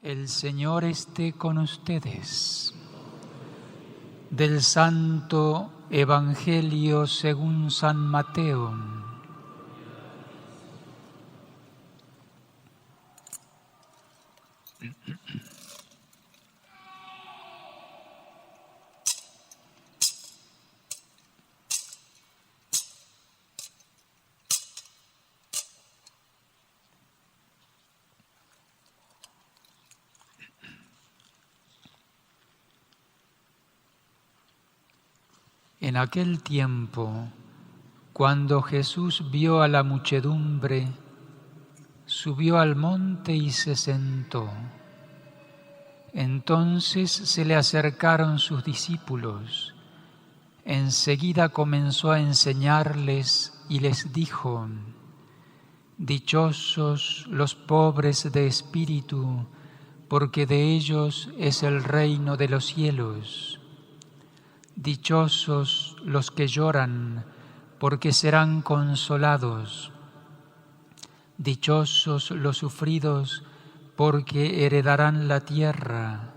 El Señor esté con ustedes. Del Santo Evangelio según San Mateo. En aquel tiempo, cuando Jesús vio a la muchedumbre, subió al monte y se sentó. Entonces se le acercaron sus discípulos. Enseguida comenzó a enseñarles y les dijo: Dichosos los pobres de espíritu, porque de ellos es el reino de los cielos. Dichosos los que lloran, porque serán consolados. Dichosos los sufridos, porque heredarán la tierra.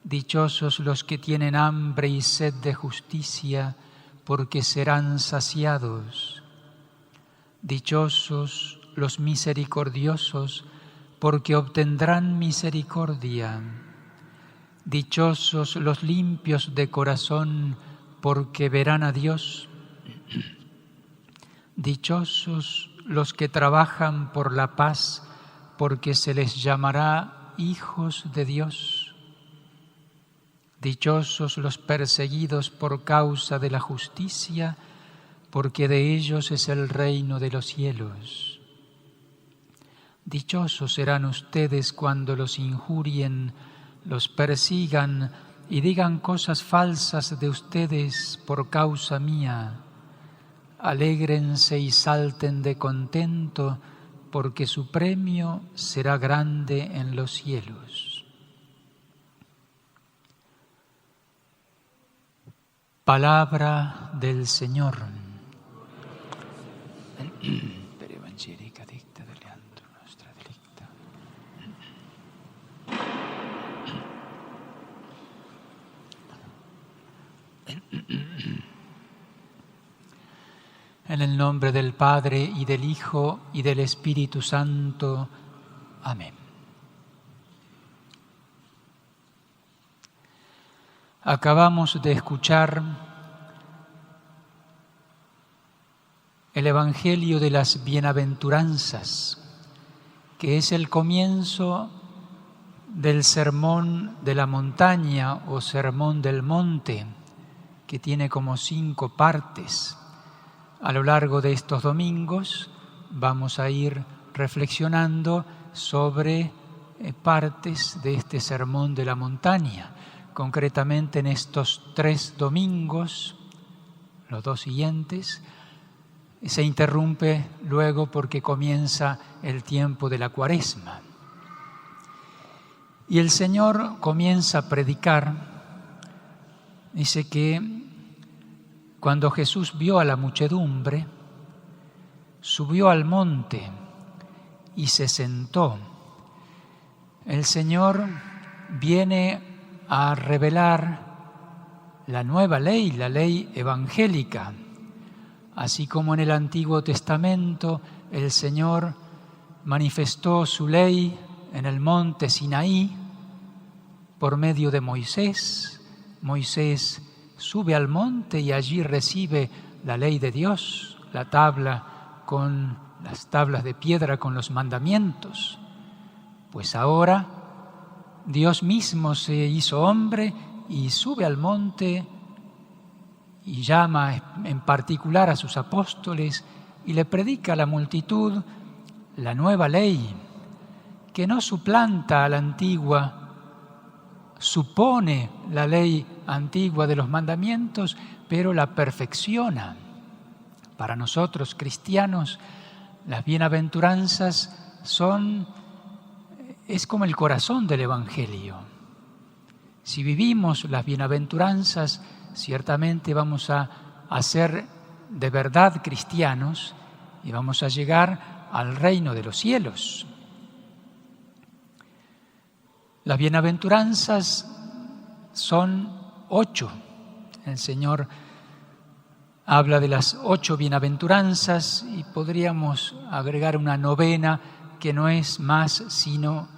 Dichosos los que tienen hambre y sed de justicia, porque serán saciados. Dichosos los misericordiosos, porque obtendrán misericordia. Dichosos los limpios de corazón, porque verán a Dios. Dichosos los que trabajan por la paz, porque se les llamará hijos de Dios. Dichosos los perseguidos por causa de la justicia, porque de ellos es el reino de los cielos. Dichosos serán ustedes cuando los injurien, los persigan y digan cosas falsas de ustedes por causa mía. Alégrense y salten de contento, porque su premio será grande en los cielos. Palabra del Señor. En el nombre del Padre, y del Hijo, y del Espíritu Santo. Amén. Acabamos de escuchar el Evangelio de las Bienaventuranzas, que es el comienzo del Sermón de la Montaña o Sermón del Monte, que tiene como 5 partes. A lo largo de estos domingos vamos a ir reflexionando sobre partes de este Sermón de la Montaña. Concretamente en estos 3 domingos, los 2 siguientes, se interrumpe luego porque comienza el tiempo de la Cuaresma. Y el Señor comienza a predicar. Dice que cuando Jesús vio a la muchedumbre, subió al monte y se sentó. El Señor viene a revelar la nueva ley, la ley evangélica. Así como en el Antiguo Testamento el Señor manifestó su ley en el monte Sinaí por medio de Moisés. Moisés sube al monte y allí recibe la ley de Dios, la tabla con las tablas de piedra con los mandamientos. Pues ahora Dios mismo se hizo hombre y sube al monte y llama en particular a sus apóstoles y le predica a la multitud la nueva ley, que no suplanta a la antigua, supone la ley antigua de los mandamientos, pero la perfecciona. Para nosotros cristianos, las bienaventuranzas es como el corazón del Evangelio. Si vivimos las bienaventuranzas, ciertamente vamos a ser de verdad cristianos y vamos a llegar al reino de los cielos. Las bienaventuranzas son 8. El Señor habla de las 8 bienaventuranzas y podríamos agregar una 9ª que no es sino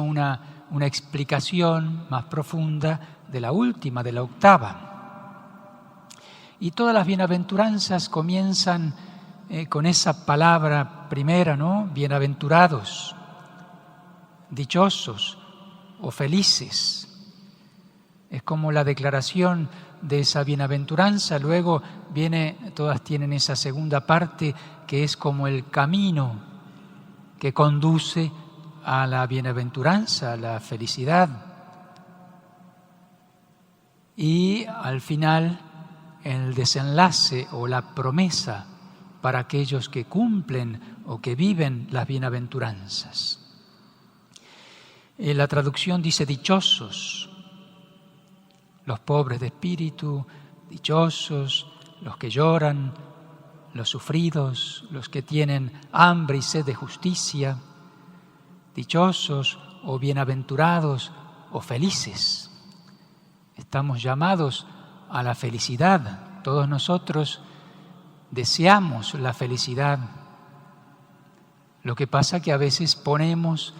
una explicación más profunda de la última, de la 8ª. Y todas las bienaventuranzas comienzan con esa palabra primera, ¿no? Bienaventurados, dichosos o felices. Es como la declaración de esa bienaventuranza. Luego todas tienen esa segunda parte que es como el camino que conduce a la bienaventuranza, a la felicidad. Y al final el desenlace o la promesa para aquellos que cumplen o que viven las bienaventuranzas. La traducción dice dichosos, los pobres de espíritu, dichosos, los que lloran, los sufridos, los que tienen hambre y sed de justicia, dichosos o bienaventurados o felices. Estamos llamados a la felicidad. Todos nosotros deseamos la felicidad. Lo que pasa es que a veces ponemos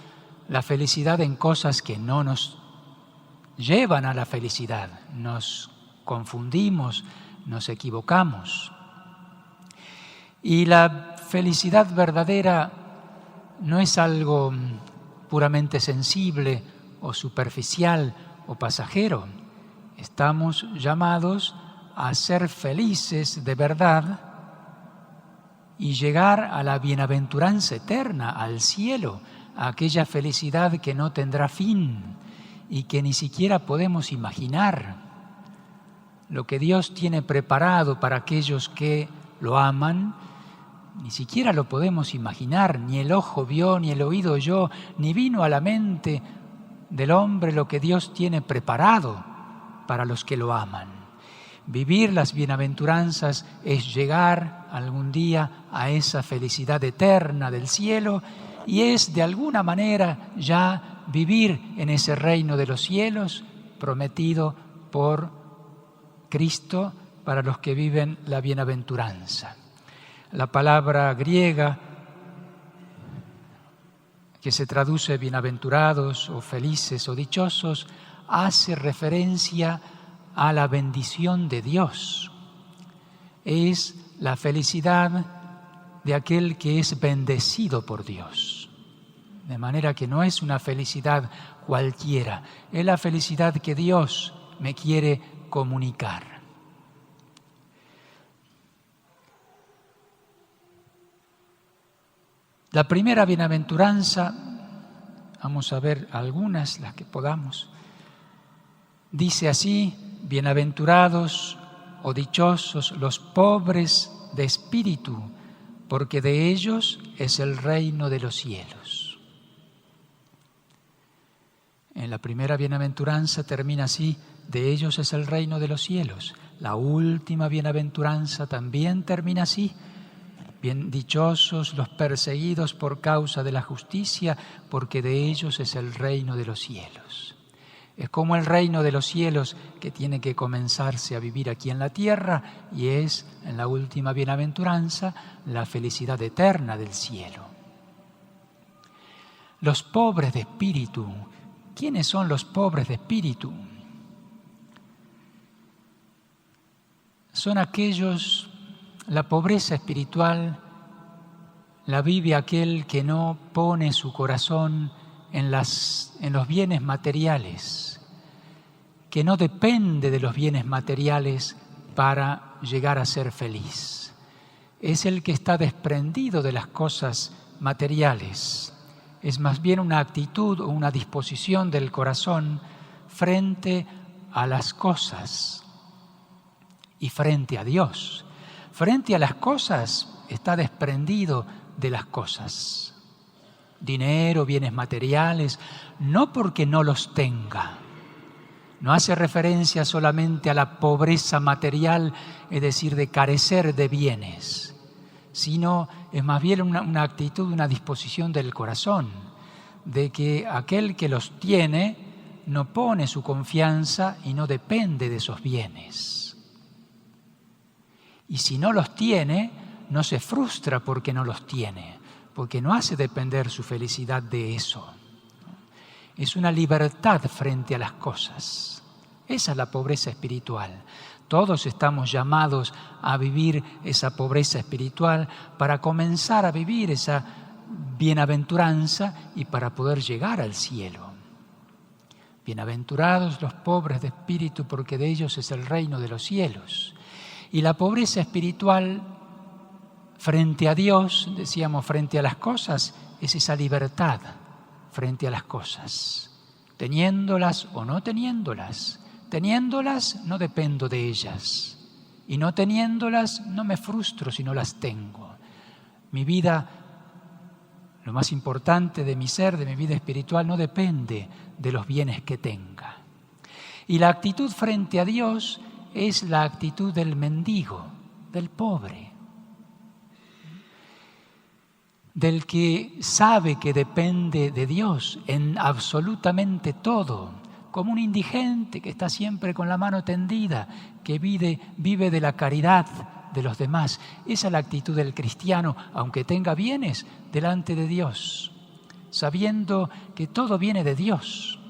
la felicidad en cosas que no nos llevan a la felicidad. Nos confundimos, nos equivocamos. Y la felicidad verdadera no es algo puramente sensible o superficial o pasajero. Estamos llamados a ser felices de verdad y llegar a la bienaventuranza eterna, al cielo, a aquella felicidad que no tendrá fin y que ni siquiera podemos imaginar. Lo que Dios tiene preparado para aquellos que lo aman, ni siquiera lo podemos imaginar, ni el ojo vio, ni el oído oyó, ni vino a la mente del hombre lo que Dios tiene preparado para los que lo aman. Vivir las bienaventuranzas es llegar algún día a esa felicidad eterna del cielo y es de alguna manera ya vivir en ese reino de los cielos prometido por Cristo para los que viven la bienaventuranza. La palabra griega que se traduce bienaventurados o felices o dichosos hace referencia a la bendición de Dios. Es la felicidad de aquel que es bendecido por Dios. De manera que no es una felicidad cualquiera, es la felicidad que Dios me quiere comunicar. La primera bienaventuranza, vamos a ver algunas, las que podamos, dice así: bienaventurados o dichosos los pobres de espíritu, porque de ellos es el reino de los cielos. En la primera bienaventuranza termina así: de ellos es el reino de los cielos. La última bienaventuranza también termina así: bien dichosos los perseguidos por causa de la justicia, porque de ellos es el reino de los cielos. Es como el reino de los cielos que tiene que comenzarse a vivir aquí en la tierra y es, en la última bienaventuranza, la felicidad eterna del cielo. Los pobres de espíritu. ¿Quiénes son los pobres de espíritu? Son aquellos. La pobreza espiritual la vive aquel que no pone su corazón en los bienes materiales, que no depende de los bienes materiales para llegar a ser feliz. Es el que está desprendido de las cosas materiales. Es más bien una actitud o una disposición del corazón frente a las cosas y frente a Dios. Frente a las cosas está desprendido de las cosas. Dinero, bienes materiales, no porque no los tenga. No hace referencia solamente a la pobreza material, es decir, de carecer de bienes, sino es más bien una actitud, una disposición del corazón, de que aquel que los tiene no pone su confianza y no depende de esos bienes. Y si no los tiene, no se frustra porque no los tiene, porque no hace depender su felicidad de eso. Es una libertad frente a las cosas. Esa es la pobreza espiritual. Todos estamos llamados a vivir esa pobreza espiritual para comenzar a vivir esa bienaventuranza y para poder llegar al cielo. Bienaventurados los pobres de espíritu, porque de ellos es el reino de los cielos. Y la pobreza espiritual frente a Dios, decíamos, frente a las cosas, es esa libertad frente a las cosas, teniéndolas o no teniéndolas. Teniéndolas no dependo de ellas y no teniéndolas no me frustro si no las tengo. Mi vida, lo más importante de mi ser, de mi vida espiritual, no depende de los bienes que tenga. Y la actitud frente a Dios es la actitud del mendigo, del pobre, del que sabe que depende de Dios en absolutamente todo, como un indigente que está siempre con la mano tendida, que vive de la caridad de los demás. Esa es la actitud del cristiano, aunque tenga bienes delante de Dios, sabiendo que todo viene de Dios,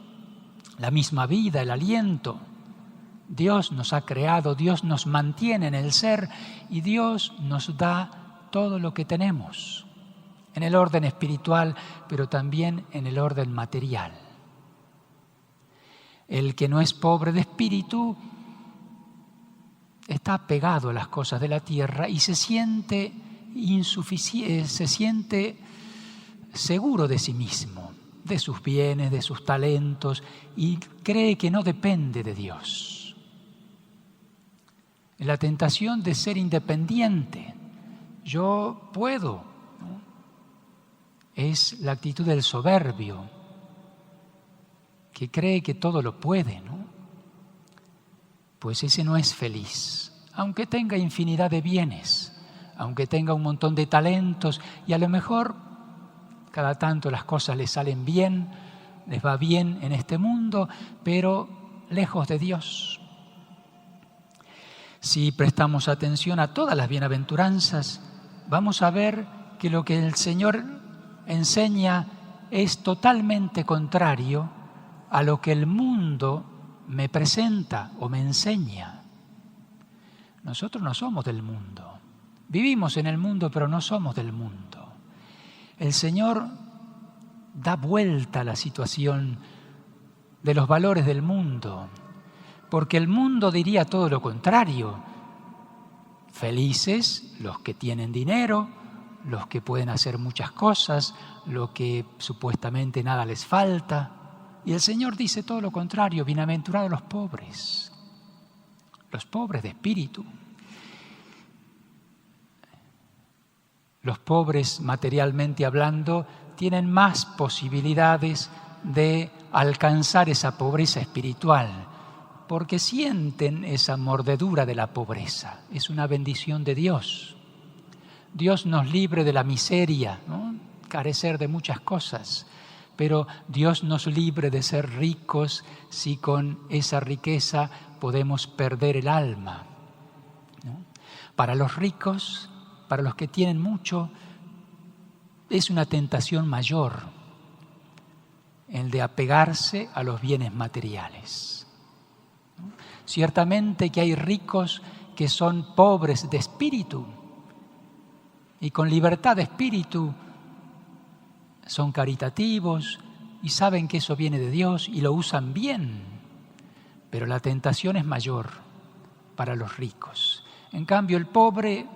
la misma vida, el aliento. Dios nos ha creado, Dios nos mantiene en el ser y Dios nos da todo lo que tenemos, en el orden espiritual, pero también en el orden material. El que no es pobre de espíritu está apegado a las cosas de la tierra y se siente insuficiente, se siente seguro de sí mismo, de sus bienes, de sus talentos, y cree que no depende de Dios. La tentación de ser independiente, yo puedo, ¿no? Es la actitud del soberbio, que cree que todo lo puede, ¿no? Pues ese no es feliz, aunque tenga infinidad de bienes, aunque tenga un montón de talentos y a lo mejor cada tanto las cosas le salen bien, les va bien en este mundo, pero lejos de Dios. Si prestamos atención a todas las bienaventuranzas, vamos a ver que lo que el Señor enseña es totalmente contrario a lo que el mundo me presenta o me enseña. Nosotros no somos del mundo. Vivimos en el mundo, pero no somos del mundo. El Señor da vuelta a la situación de los valores del mundo, porque el mundo diría todo lo contrario. Felices los que tienen dinero, los que pueden hacer muchas cosas, los que supuestamente nada les falta. Y el Señor dice todo lo contrario: bienaventurados los pobres de espíritu. Los pobres, materialmente hablando, tienen más posibilidades de alcanzar esa pobreza espiritual, porque sienten esa mordedura de la pobreza. Es una bendición de Dios. Dios nos libre de la miseria, ¿no? Carecer de muchas cosas. Pero Dios nos libre de ser ricos si con esa riqueza podemos perder el alma, ¿no? Para los ricos, para los que tienen mucho, es una tentación mayor el de apegarse a los bienes materiales, ¿no? Ciertamente que hay ricos que son pobres de espíritu y con libertad de espíritu son caritativos y saben que eso viene de Dios y lo usan bien, pero la tentación es mayor para los ricos. En cambio, el pobre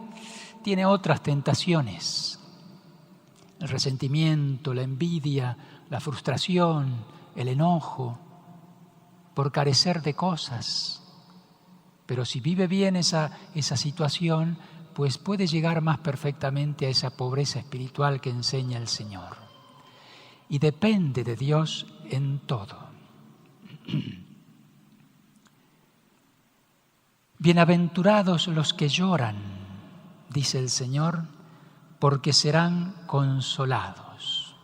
tiene otras tentaciones: el resentimiento, la envidia, la frustración, el enojo, por carecer de cosas. Pero si vive bien esa situación, pues puede llegar más perfectamente a esa pobreza espiritual que enseña el Señor. Y depende de Dios en todo. Bienaventurados los que lloran, dice el Señor, porque serán consolados.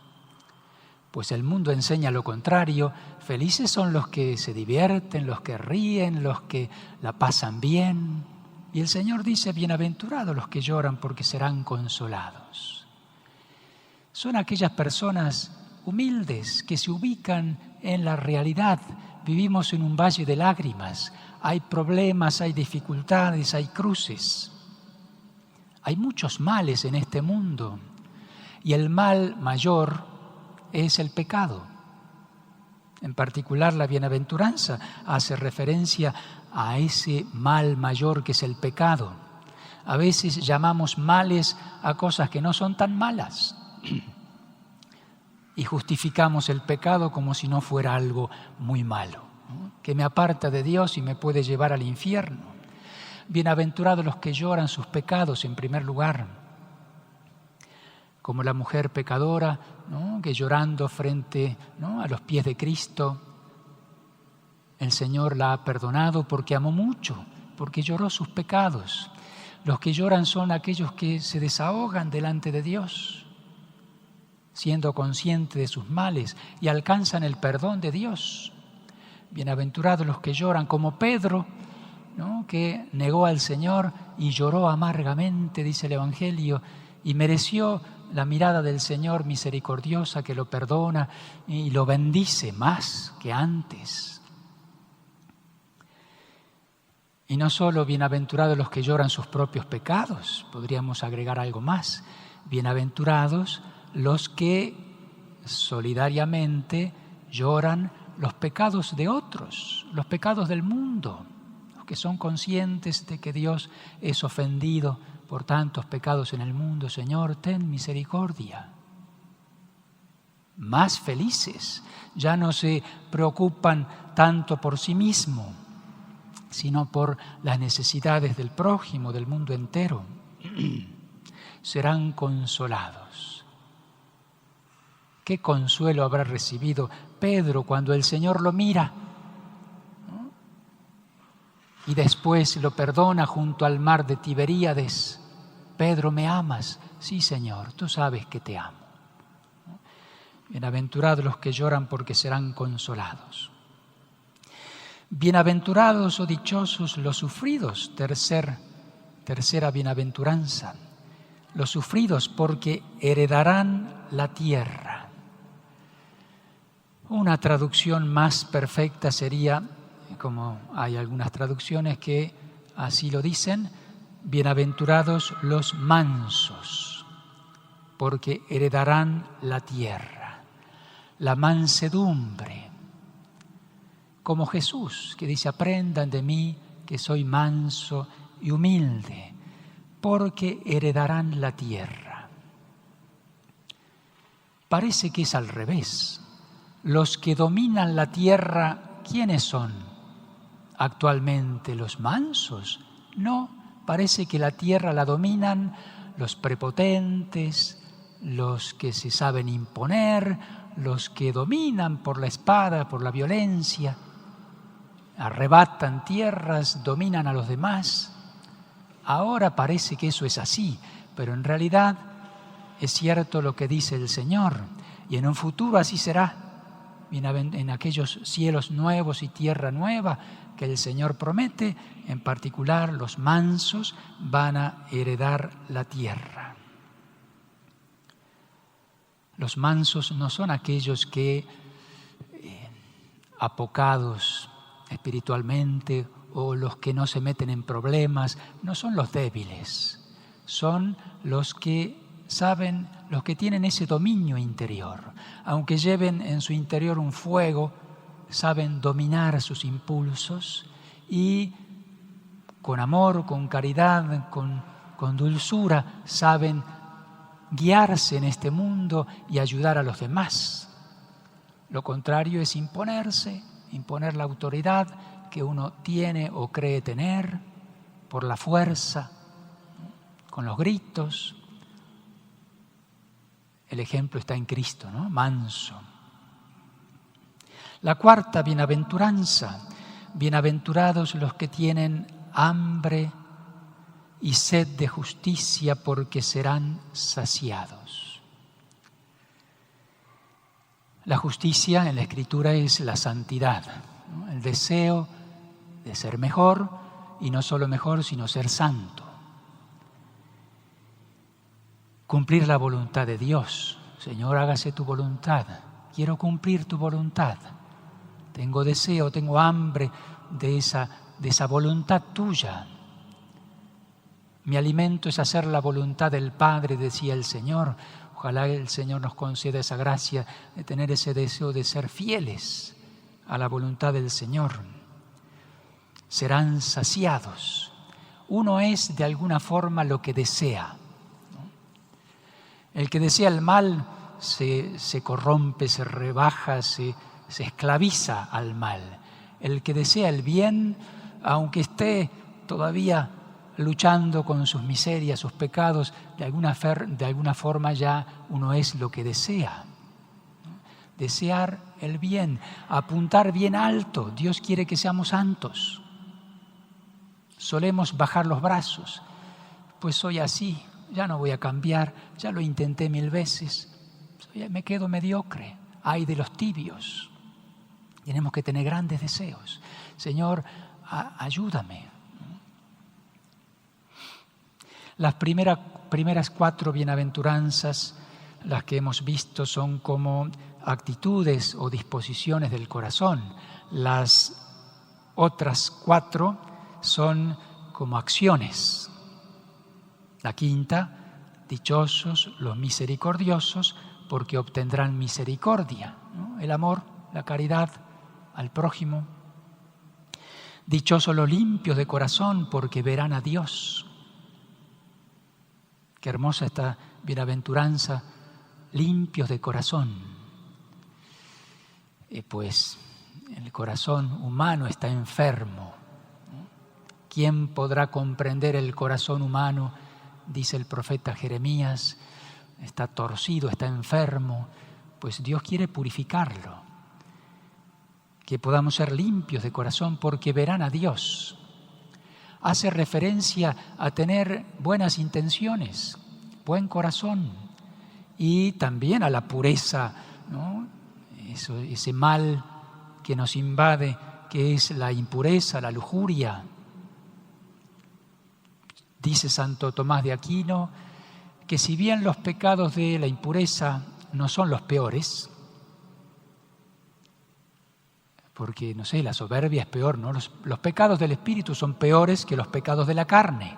Pues el mundo enseña lo contrario. Felices son los que se divierten, los que ríen, los que la pasan bien. Y el Señor dice, bienaventurados los que lloran porque serán consolados. Son aquellas personas humildes que se ubican en la realidad. Vivimos en un valle de lágrimas. Hay problemas, hay dificultades, hay cruces. Hay muchos males en este mundo. Y el mal mayor es el pecado. En particular, la bienaventuranza hace referencia a ese mal mayor que es el pecado. A veces llamamos males a cosas que no son tan malas y justificamos el pecado como si no fuera algo muy malo, ¿no? Que me aparta de Dios y me puede llevar al infierno. Bienaventurados los que lloran sus pecados en primer lugar, como la mujer pecadora, ¿no? Que llorando frente, ¿no? a los pies de Cristo, el Señor la ha perdonado porque amó mucho, porque lloró sus pecados. Los que lloran son aquellos que se desahogan delante de Dios, siendo conscientes de sus males y alcanzan el perdón de Dios. Bienaventurados los que lloran, como Pedro, ¿no? que negó al Señor y lloró amargamente, dice el Evangelio, y mereció la mirada del Señor misericordiosa que lo perdona y lo bendice más que antes. Y no solo bienaventurados los que lloran sus propios pecados, podríamos agregar algo más. Bienaventurados los que solidariamente lloran los pecados de otros, los pecados del mundo, los que son conscientes de que Dios es ofendido por tantos pecados en el mundo. Señor, ten misericordia. Más felices, ya no se preocupan tanto por sí mismos, sino por las necesidades del prójimo, del mundo entero. Serán consolados. ¿Qué consuelo habrá recibido Pedro cuando el Señor lo mira, ¿no? y después lo perdona junto al mar de Tiberíades? Pedro, ¿me amas? Sí, Señor, tú sabes que te amo. Bienaventurados los que lloran porque serán consolados. Bienaventurados o dichosos los sufridos, tercera bienaventuranza. Los sufridos porque heredarán la tierra. Una traducción más perfecta sería, como hay algunas traducciones que así lo dicen, bienaventurados los mansos, porque heredarán la tierra. La mansedumbre, como Jesús, que dice, aprendan de mí, que soy manso y humilde, porque heredarán la tierra. Parece que es al revés. Los que dominan la tierra, ¿quiénes son? ¿Actualmente los mansos? No, parece que la tierra la dominan los prepotentes, los que se saben imponer, los que dominan por la espada, por la violencia, arrebatan tierras, dominan a los demás. Ahora parece que eso es así, pero en realidad es cierto lo que dice el Señor, y en un futuro así será. En aquellos cielos nuevos y tierra nueva que el Señor promete, en particular los mansos van a heredar la tierra. Los mansos no son aquellos que, apocados espiritualmente, o los que no se meten en problemas, no son los débiles, son los que saben, los que tienen ese dominio interior. Aunque lleven en su interior un fuego, saben dominar sus impulsos y con amor, con caridad, con dulzura, saben guiarse en este mundo y ayudar a los demás. Lo contrario es imponerse, imponer la autoridad que uno tiene o cree tener por la fuerza, con los gritos. El ejemplo está en Cristo, ¿no? Manso. La cuarta bienaventuranza, bienaventurados los que tienen hambre y sed de justicia, porque serán saciados. La justicia en la Escritura es la santidad, ¿no? El deseo de ser mejor, y no solo mejor, sino ser santo. Cumplir la voluntad de Dios. Señor, hágase tu voluntad. Quiero cumplir tu voluntad. Tengo deseo, tengo hambre de esa voluntad tuya. Mi alimento es hacer la voluntad del Padre, decía el Señor. Ojalá el Señor nos conceda esa gracia de tener ese deseo de ser fieles a la voluntad del Señor. Serán saciados. Uno es de alguna forma lo que desea, ¿no? El que desea el mal se corrompe, se rebaja, se esclaviza al mal. El que desea el bien, aunque esté todavía luchando con sus miserias, sus pecados, de alguna forma ya uno es lo que desea. Desear el bien, apuntar bien alto. Dios quiere que seamos santos. Solemos bajar los brazos. Pues soy así, ya no voy a cambiar, ya lo intenté 1000 veces. Me quedo mediocre. Ay de los tibios. Tenemos que tener grandes deseos. Señor, ayúdame. Las primeras 4 bienaventuranzas, las que hemos visto, son como actitudes o disposiciones del corazón. Las otras 4 son como acciones. La quinta, dichosos los misericordiosos, porque obtendrán misericordia, ¿no? El amor, la caridad al prójimo. Dichosos los limpios de corazón, porque verán a Dios. Qué hermosa esta bienaventuranza, limpios de corazón. Pues el corazón humano está enfermo. ¿Quién podrá comprender el corazón humano? Dice el profeta Jeremías. Está torcido, está enfermo. Pues Dios quiere purificarlo. Que podamos ser limpios de corazón porque verán a Dios. Hace referencia a tener buenas intenciones, buen corazón, y también a la pureza, ¿no? Ese mal que nos invade, que es la impureza, la lujuria. Dice Santo Tomás de Aquino que si bien los pecados de la impureza no son los peores, porque, no sé, la soberbia es peor, ¿no? Los pecados del espíritu son peores que los pecados de la carne.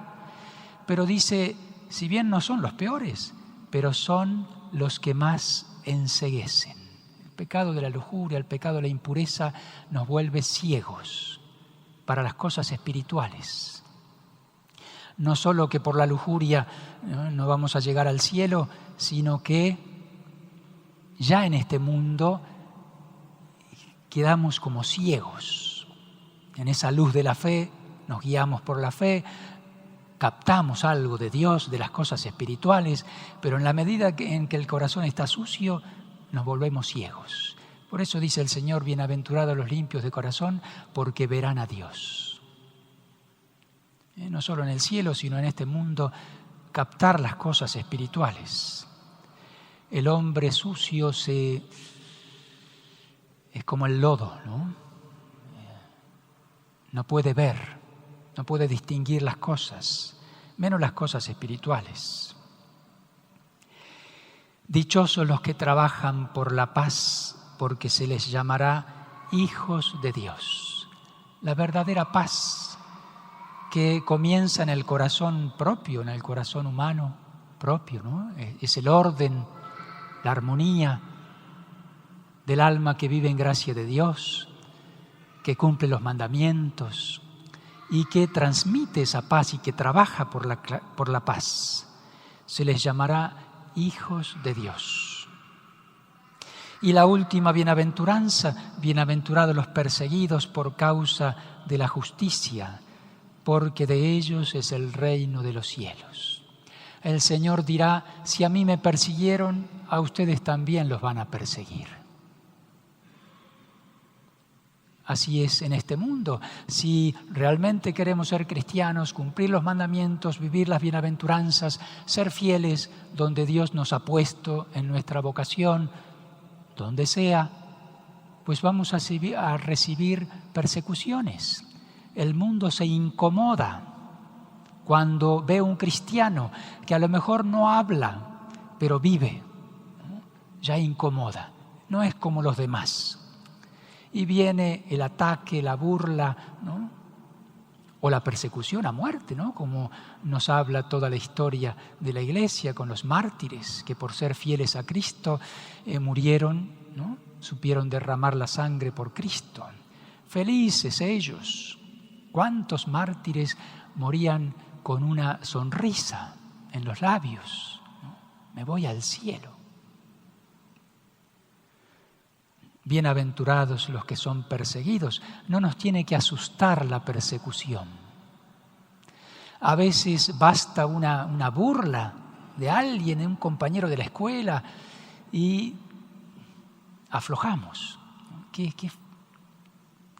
Pero dice, si bien no son los peores, pero son los que más enceguecen. El pecado de la lujuria, el pecado de la impureza nos vuelve ciegos para las cosas espirituales. No solo que por la lujuria no vamos a llegar al cielo, sino que ya en este mundo quedamos como ciegos. En esa luz de la fe, nos guiamos por la fe, captamos algo de Dios, de las cosas espirituales, pero en la medida en que el corazón está sucio, nos volvemos ciegos. Por eso dice el Señor, bienaventurados los limpios de corazón, porque verán a Dios. No solo en el cielo, sino en este mundo, captar las cosas espirituales. El hombre sucio es como el lodo, ¿no? No puede ver, no puede distinguir las cosas, menos las cosas espirituales. Dichosos los que trabajan por la paz, porque se les llamará hijos de Dios. La verdadera paz que comienza en el corazón propio, en el corazón humano propio, ¿no? Es el orden, la armonía del alma que vive en gracia de Dios, que cumple los mandamientos y que transmite esa paz y que trabaja por la paz. Se les llamará hijos de Dios. Y la última bienaventuranza, bienaventurados los perseguidos por causa de la justicia, porque de ellos es el reino de los cielos. El Señor dirá, si a mí me persiguieron, a ustedes también los van a perseguir. Así es en este mundo. Si realmente queremos ser cristianos, cumplir los mandamientos, vivir las bienaventuranzas, ser fieles donde Dios nos ha puesto en nuestra vocación, donde sea, pues vamos a recibir persecuciones. El mundo se incomoda cuando ve a un cristiano que a lo mejor no habla, pero vive, ¿no? Ya incomoda, no es como los demás. Y viene el ataque, la burla, ¿no? O la persecución a muerte, ¿no? Como nos habla toda la historia de la Iglesia con los mártires que por ser fieles a Cristo murieron, ¿no? Supieron derramar la sangre por Cristo. Felices ellos. ¿Cuántos mártires morían con una sonrisa en los labios, ¿no? Me voy al cielo. Bienaventurados los que son perseguidos. No nos tiene que asustar la persecución. A veces basta una burla de alguien, de un compañero de la escuela, y aflojamos.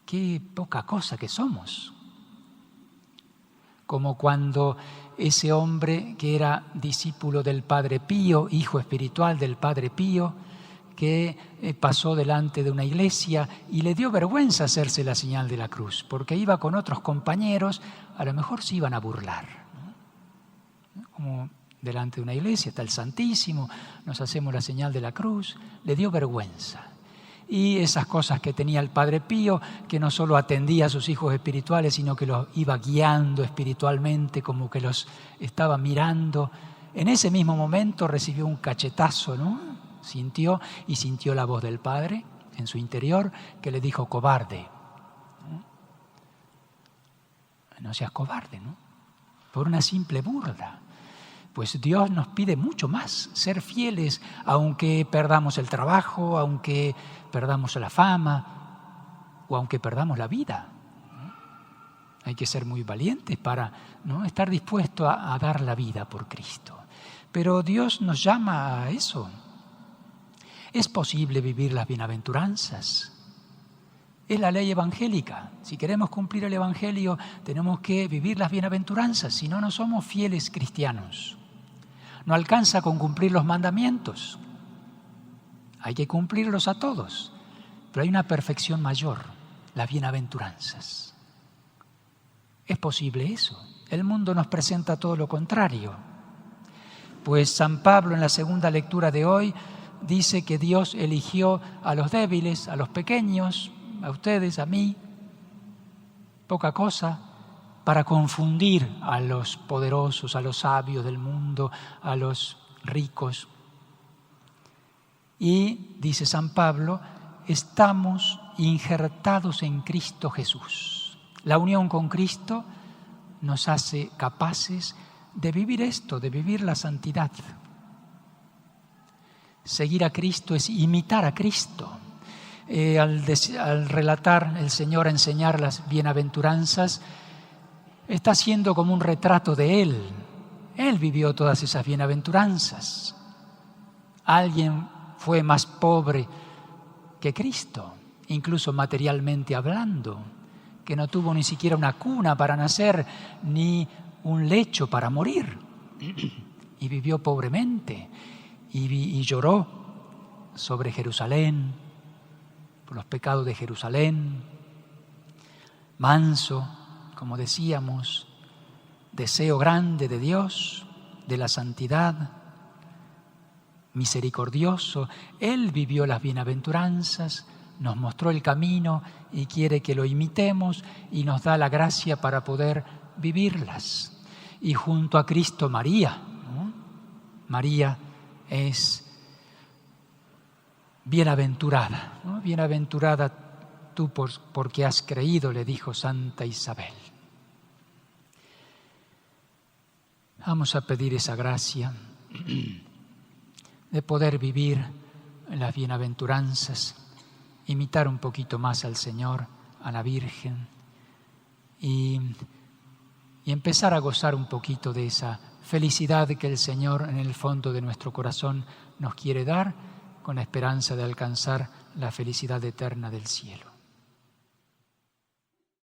Qué poca cosa que somos. Como cuando ese hombre que era discípulo del Padre Pío, hijo espiritual del Padre Pío, que pasó delante de una iglesia y le dio vergüenza hacerse la señal de la cruz, porque iba con otros compañeros, a lo mejor se iban a burlar, ¿no? Como delante de una iglesia está el Santísimo, nos hacemos la señal de la cruz, le dio vergüenza. Y esas cosas que tenía el Padre Pío, que no solo atendía a sus hijos espirituales, sino que los iba guiando espiritualmente, como que los estaba mirando. En ese mismo momento recibió un cachetazo, ¿no? Sintió la voz del Padre en su interior que le dijo: cobarde. No seas cobarde, ¿no? Por una simple burla. Pues Dios nos pide mucho más, ser fieles, aunque perdamos el trabajo, aunque perdamos la fama o aunque perdamos la vida, ¿no? Hay que ser muy valientes para, ¿no?, estar dispuesto a dar la vida por Cristo. Pero Dios nos llama a eso. Es posible vivir las bienaventuranzas. Es la ley evangélica. Si queremos cumplir el Evangelio, tenemos que vivir las bienaventuranzas, si no, no somos fieles cristianos. No alcanza con cumplir los mandamientos. Hay que cumplirlos a todos. Pero hay una perfección mayor, las bienaventuranzas. ¿Es posible eso? El mundo nos presenta todo lo contrario. Pues San Pablo, en la segunda lectura de hoy, dice que Dios eligió a los débiles, a los pequeños, a ustedes, a mí, poca cosa, para confundir a los poderosos, a los sabios del mundo, a los ricos. Y, dice San Pablo, estamos injertados en Cristo Jesús. La unión con Cristo nos hace capaces de vivir esto, de vivir la santidad. Seguir a Cristo es imitar a Cristo. Al relatar el Señor, a enseñar las bienaventuranzas, está siendo como un retrato de Él. Él vivió todas esas bienaventuranzas. Alguien fue más pobre que Cristo, incluso materialmente hablando, que no tuvo ni siquiera una cuna para nacer, ni un lecho para morir, y vivió pobremente, y lloró sobre Jerusalén, por los pecados de Jerusalén, manso, como decíamos, deseo grande de Dios, de la santidad, misericordioso. Él vivió las bienaventuranzas, nos mostró el camino y quiere que lo imitemos y nos da la gracia para poder vivirlas. Y junto a Cristo María, ¿no? María es bienaventurada, ¿no? Bienaventurada tú porque has creído, le dijo Santa Isabel. Vamos a pedir esa gracia de poder vivir las bienaventuranzas, imitar un poquito más al Señor, a la Virgen y empezar a gozar un poquito de esa felicidad que el Señor en el fondo de nuestro corazón nos quiere dar, con la esperanza de alcanzar la felicidad eterna del cielo.